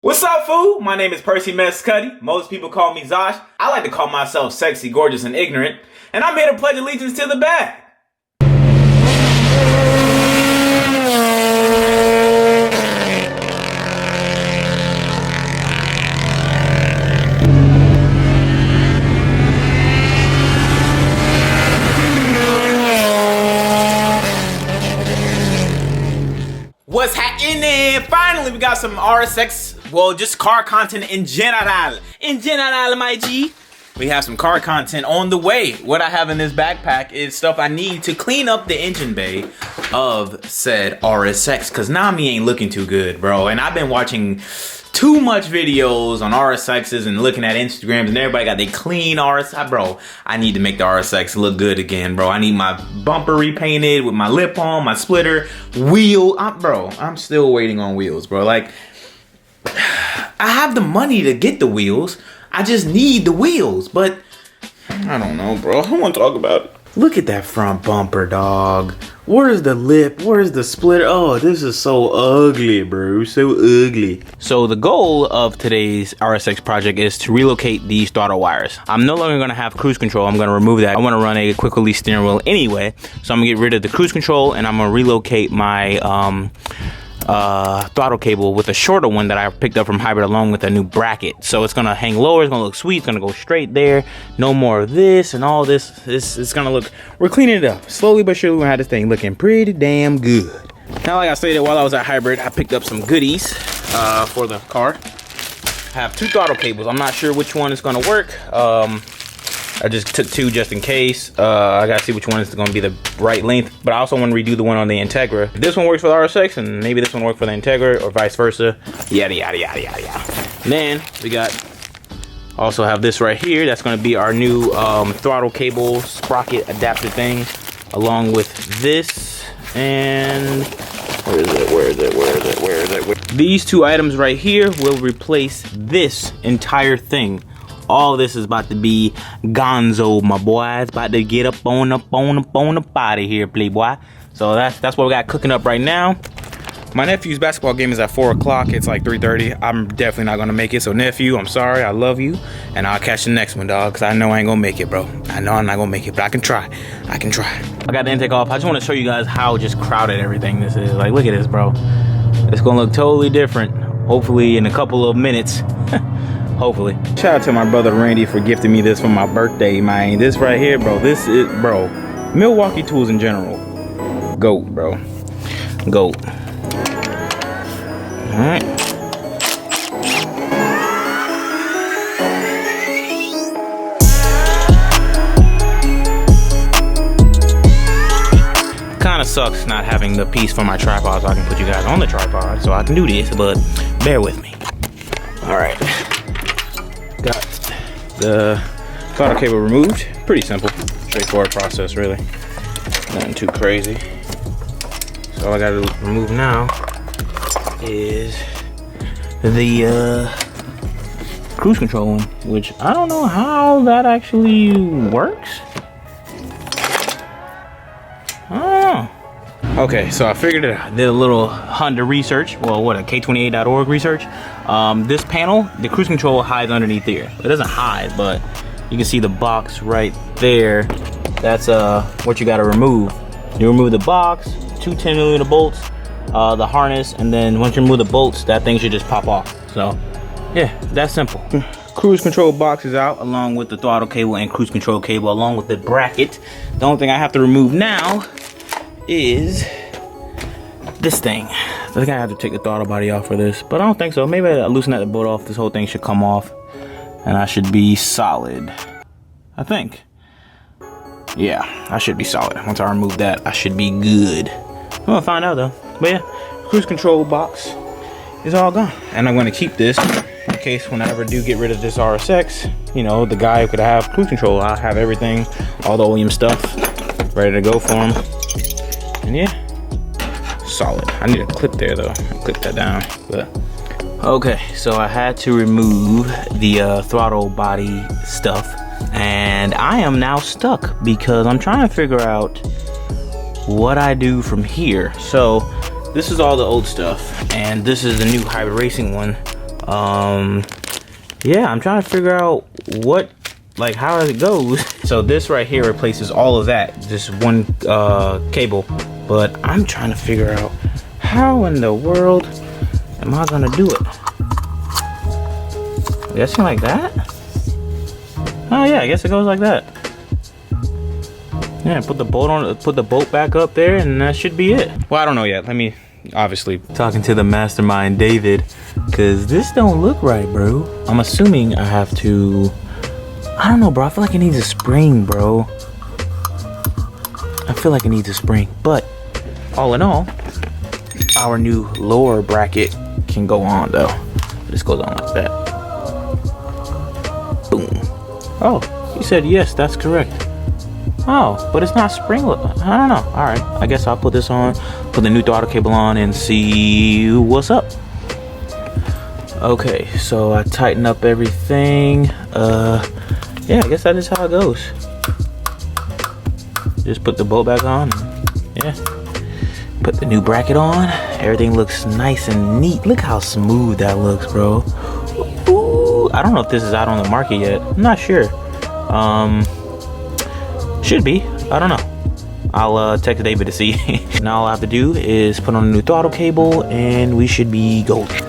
What's up, fool? My name is Percy Mescuddy. Most people call me Zosh. I like to call myself sexy, gorgeous, and ignorant. And I'm here to pledge allegiance to the bag. What's happening? Finally, we got some RSX, well, just car content in general. In general, my G. We have some car content on the way. What I have in this backpack is stuff I need to clean up the engine bay of said RSX, because Nami ain't looking too good, bro. And I've been watching too much videos on RSXs and looking at Instagrams, and everybody got their clean RSX. Bro, I need to make the RSX look good again, bro. I need my bumper repainted with my lip on, my splitter, wheel. I'm still waiting on wheels, bro. Like, I have the money to get the wheels. I just need the wheels, but I don't know, bro. I want to talk about it. Look at that front bumper, dog. Where's the lip? Where's the splitter? Oh, this is so ugly, bro. So ugly. So the goal of today's RSX project is to relocate these throttle wires. I'm no longer going to have cruise control. I'm going to remove that. I want to run a quick release steering wheel anyway. So I'm going to get rid of the cruise control, and I'm going to relocate my throttle cable with a shorter one that I picked up from Hybrid along with a new bracket. So it's gonna hang lower, it's gonna look sweet, it's gonna go straight there. No more of this and all this. It's gonna look, we're cleaning it up. Slowly but surely we're gonna have this thing looking pretty damn good. Now, like I stated, while I was at Hybrid, I picked up some goodies for the car. I have two throttle cables. I'm not sure which one is gonna work. I just took two just in case. I gotta see which one is gonna be the right length, but I also want to redo the one on the Integra. If this one works for the RSX, and maybe this one works for the Integra, or vice versa. Yada yada yada yada yada. Then we also have this right here. That's gonna be our new throttle cable sprocket adapter thing, along with this. And where is it? These two items right here will replace this entire thing. All this is about to be gonzo, my boy. It's about to get up on the body here, playboy. So that's what we got cooking up right now. My nephew's basketball game is at 4 o'clock. It's like 3:30. I'm definitely not gonna make it. So nephew, I'm sorry. I love you, and I'll catch the next one, dog. Cause I know I ain't gonna make it, bro. I know I'm not gonna make it, but I can try. I got the intake off. I just want to show you guys how just crowded everything this is. Like, look at this, bro. It's gonna look totally different. Hopefully in a couple of minutes. Hopefully. Shout out to my brother Randy for gifting me this for my birthday, man. This right here, bro. This is, bro. Milwaukee tools in general. Goat, bro. Goat. All right. Kind of sucks not having the piece for my tripod so I can put you guys on the tripod so I can do this, but bear with me. All right. Got the throttle cable removed. Pretty simple, straightforward process, really. Nothing too crazy. So all I gotta remove now is the cruise control one, which I don't know how that actually works. I don't know. Okay, so I figured it out. Did a little Honda research. Well, what, a K28.org research. This panel, the cruise control hides underneath here. It doesn't hide, but you can see the box right there. That's what you got to remove. You remove the box, two 10mm bolts, the harness, and then once you remove the bolts, that thing should just pop off. So, yeah, that's simple. Cruise control box is out, along with the throttle cable and cruise control cable, along with the bracket. The only thing I have to remove now is this thing. I think I have to take the throttle body off for this, but I don't think so. Maybe I loosen that bolt off. This whole thing should come off, and I should be solid. I think. Yeah, I should be solid. Once I remove that, I should be good. I'm gonna find out though. But yeah, cruise control box is all gone, and I'm gonna keep this in case when I ever do get rid of this RSX. You know, the guy who could have cruise control, I'll have everything, all the OEM stuff, ready to go for him. And yeah, solid. I need a clip there though. I'll clip that down. But okay, so I had to remove the throttle body stuff, and I am now stuck because I'm trying to figure out what I do from here. So this is all the old stuff, and this is the new hybrid racing one. Yeah, I'm trying to figure out what, like, how it goes. So this right here replaces all of that, just one cable. But I'm trying to figure out how in the world am I gonna do it? Guessing like that? Oh yeah, I guess it goes like that. Yeah, put the bolt on, put the bolt back up there, and that should be it. Well, I don't know yet. Let me, obviously, talking to the mastermind David, cause this don't look right, bro. I'm assuming I have to, I don't know, bro. I feel like it needs a spring, bro. I feel like it needs a spring, but all in all, our new lower bracket can go on though. This goes on like that. Boom. Oh, he said yes, that's correct. Oh, but it's not spring. I don't know. All right, I guess I'll put this on, put the new throttle cable on, and see what's up. Okay, so I tighten up everything. Yeah, I guess that is how it goes. Just put the bolt back on. Yeah, put the new bracket on. Everything looks nice and neat. Look how smooth that looks, bro. Ooh, I don't know if this is out on the market yet. I'm not sure. Should be. I don't know. I'll text David to see. Now all I have to do is put on a new throttle cable and we should be golden.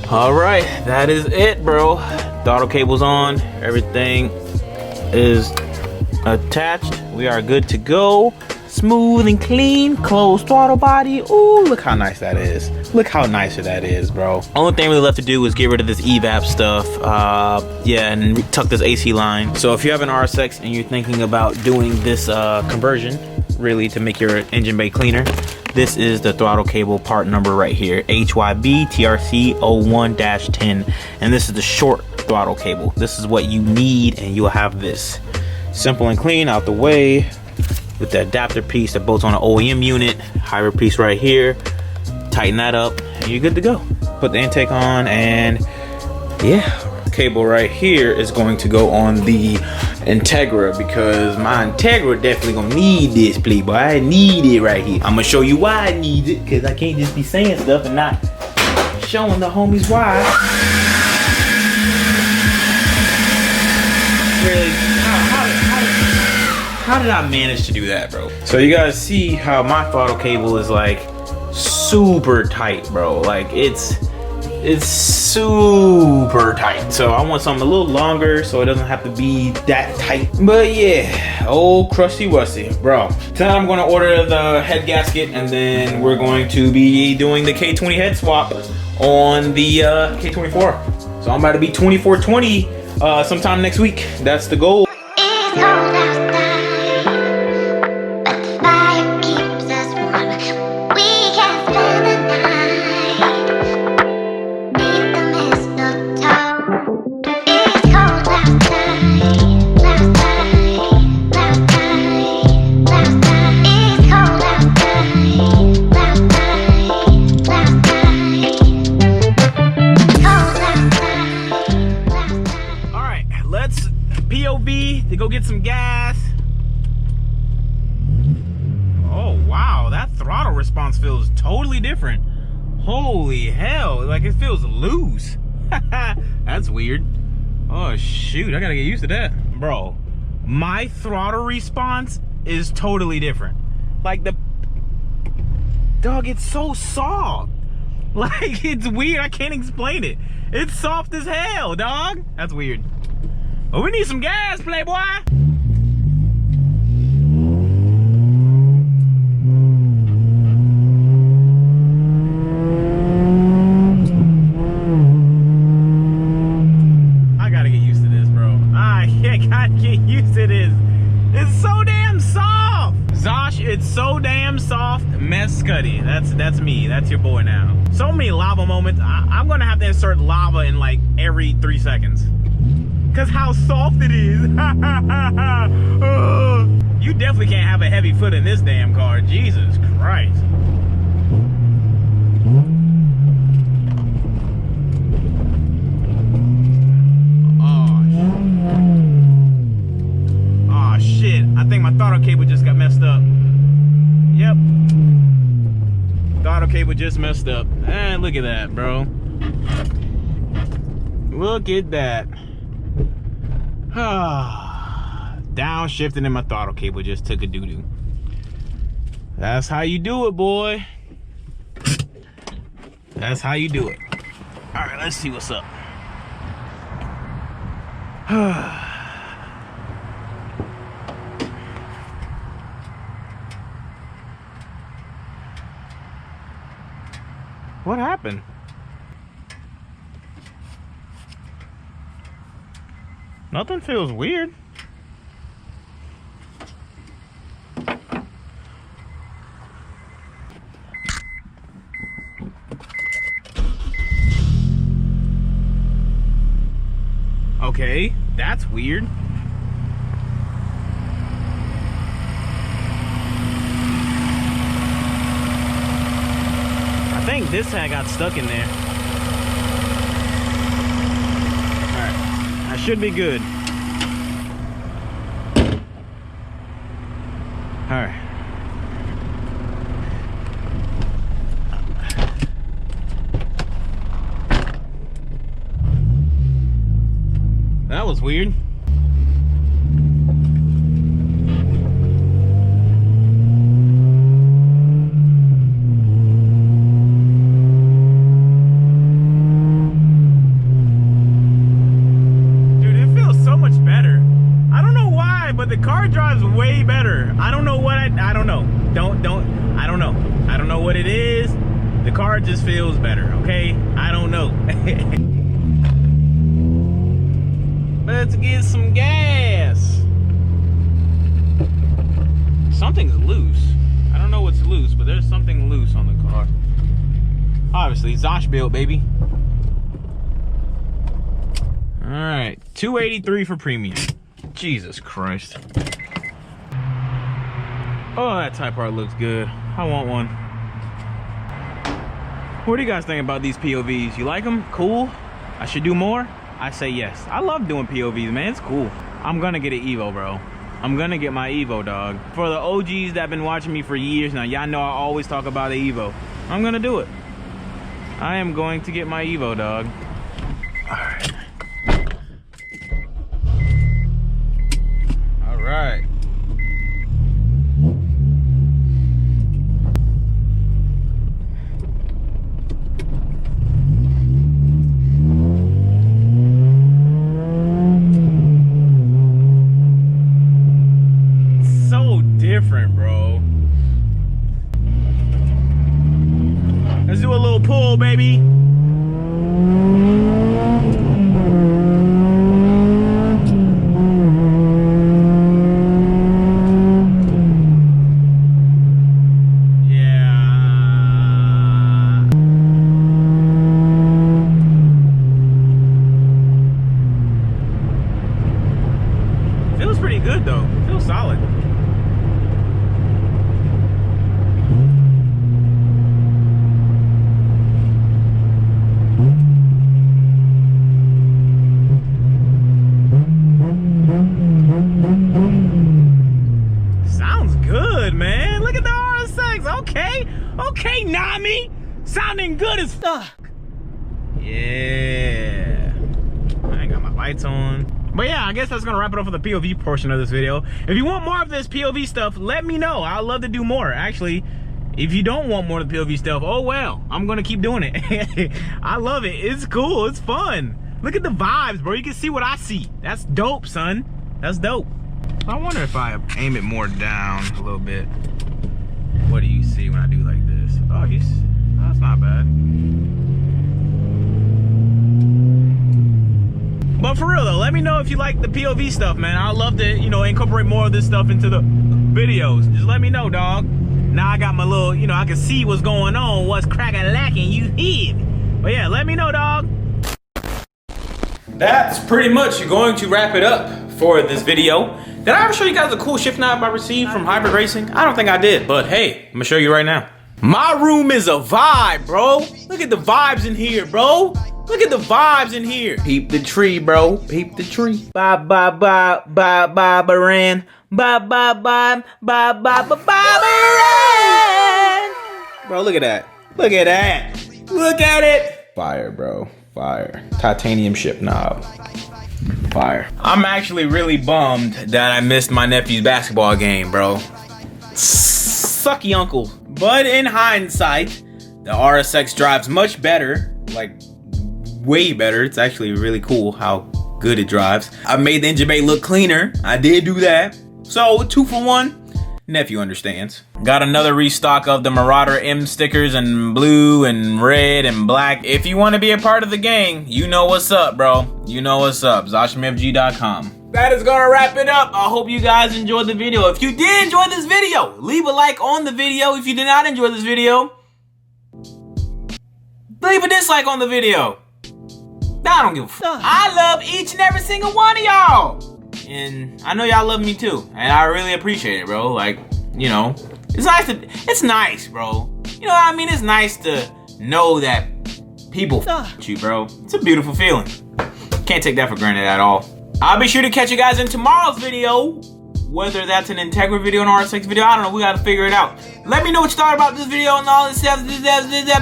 All right, that is it, bro. Throttle cable's on. Everything is attached. We are good to go. Smooth and clean, closed throttle body. Ooh, look how nice that is. Look how nicer that is, bro. Only thing really left to do is get rid of this evap stuff. Yeah, and tuck this AC line. So if you have an RSX and you're thinking about doing this conversion, really to make your engine bay cleaner, this is the throttle cable part number right here, HYB TRC 01-10. And this is the short throttle cable. This is what you need, and you'll have this. Simple and clean, out the way. With the adapter piece that bolts on an OEM unit, hybrid piece right here, tighten that up and you're good to go. Put the intake on, and yeah, cable right here is going to go on the Integra, because my Integra definitely gonna need this, playboy. I need it right here. I'm gonna show you why I need it, because I can't just be saying stuff and not showing the homies why. Really? How did I manage to do that, bro? So you guys see how my throttle cable is like super tight, bro. Like it's super tight. So I want something a little longer so it doesn't have to be that tight. But yeah, old crusty wussy, bro. Tonight I'm gonna order the head gasket, and then we're going to be doing the K20 head swap on the K24. So I'm about to be 2420 sometime next week. That's the goal. POV to go get some gas. Oh wow, that throttle response feels totally different. Holy hell, like it feels loose. That's weird. Oh shoot, I gotta get used to that. Bro, my throttle response is totally different. Like the dog, it's so soft. Like it's weird, I can't explain it. It's soft as hell, dog. That's weird. Oh, we need some gas, playboy. I gotta get used to this, bro. I gotta get used to this. It's so damn soft. Zosh, it's so damn soft. Mess Scuddy. That's me. That's your boy now. So many lava moments. I'm gonna have to insert lava in like every 3 seconds. Cause how soft it is. You definitely can't have a heavy foot in this damn car. Jesus Christ. Oh shit. I think my throttle cable just got messed up. Yep. Throttle cable just messed up. And look at that, bro. Look at that. Downshifting and my throttle cable just took a doo-doo. That's how you do it, boy. That's how you do it. All right, let's see what's up. What happened? Nothing feels weird. Okay, that's weird. I think this had got stuck in there. Alright, that should be good. Alright. That was weird. Dude, it feels so much better. I don't know why, but the car drives way better. I don't know what I don't know. I don't know. I don't know what it is. The car just feels better, okay? I don't know. Let's get some gas. Something's loose. I don't know what's loose, but there's something loose on the car. Obviously, Zosh built, baby. All right, $283 for premium. Jesus Christ. Oh, that Type R looks good. I want one. What do you guys think about these POVs? You like them? Cool? I should do more? I say yes. I love doing POVs, man. It's cool. I'm gonna get an Evo, bro. I'm gonna get my Evo, dog. For the OGs that have been watching me for years now, y'all know I always talk about the Evo. I'm gonna do it. I am going to get my Evo, dog. All right. All right. Different, bro. Let's do a little pull, baby. Yeah. Feels pretty good though. Feels solid. Okay, Nami, sounding good as fuck. Yeah, I ain't got my lights on. But yeah, I guess that's gonna wrap it up for the POV portion of this video. If you want more of this POV stuff, let me know. I'd love to do more. Actually, if you don't want more of the POV stuff, oh well, I'm gonna keep doing it. I love it. It's cool. It's fun. Look at the vibes, bro. You can see what I see. That's dope, son. That's dope. I wonder if I aim it more down a little bit. What do you see when I do like this? Oh, that's not bad. But for real though, let me know if you like the POV stuff, man. I'd love to, you know, incorporate more of this stuff into the videos. Just let me know, dog. Now I got my little, you know, I can see what's going on, what's crackin'-lackin', you hear me? But yeah, let me know, dog. That's pretty much going to wrap it up for this video. Did I ever show you guys a cool shift knob I received from Hybrid Racing? I don't think I did, but hey, I'm gonna show you right now. My room is a vibe, bro. Look at the vibes in here, bro. Look at the vibes in here. Peep the tree, bro. Peep the tree. Bye, bye, bye, bye, bye, Baran. Bye, bye, bye, bye, bye, bye, bye, Baran. Bro, look at that. Look at that. Look at it. Fire, bro. Fire. Titanium ship knob. Fire. I'm actually really bummed that I missed my nephew's basketball game, bro. Sucky uncle. But in hindsight, the RSX drives much better. Like, way better. It's actually really cool how good it drives. I made the engine bay look cleaner. I did do that. So, 2 for 1. Nephew understands. Got another restock of the Marauder M stickers in blue and red and black. If you want to be a part of the gang, you know what's up, bro. You know what's up. ZoshMFG.com. That is gonna wrap it up. I hope you guys enjoyed the video. If you did enjoy this video, leave a like on the video. If you did not enjoy this video, leave a dislike on the video. I don't give a fuck. I love each and every single one of y'all. And I know y'all love me too. And I really appreciate it, bro. Like, you know, it's nice, bro. You know what I mean? It's nice to know that people f you, bro. It's a beautiful feeling. Can't take that for granted at all. I'll be sure to catch you guys in tomorrow's video. Whether that's an Integra video or an RSX video, I don't know. We gotta figure it out. Let me know what you thought about this video and all this stuff.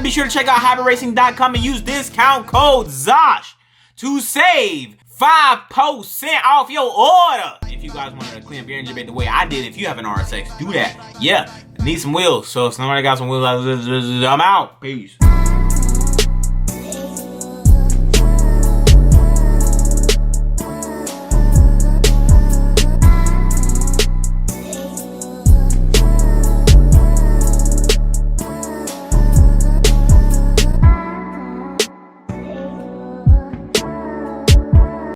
Be sure to check out hyperracing.com and use discount code ZOSH to save 5% off your order. If you guys wanted to clean up your engine bay the way I did, if you have an RSX, do that. Yeah, need some wheels. So if somebody got some wheels, I'm out. Peace.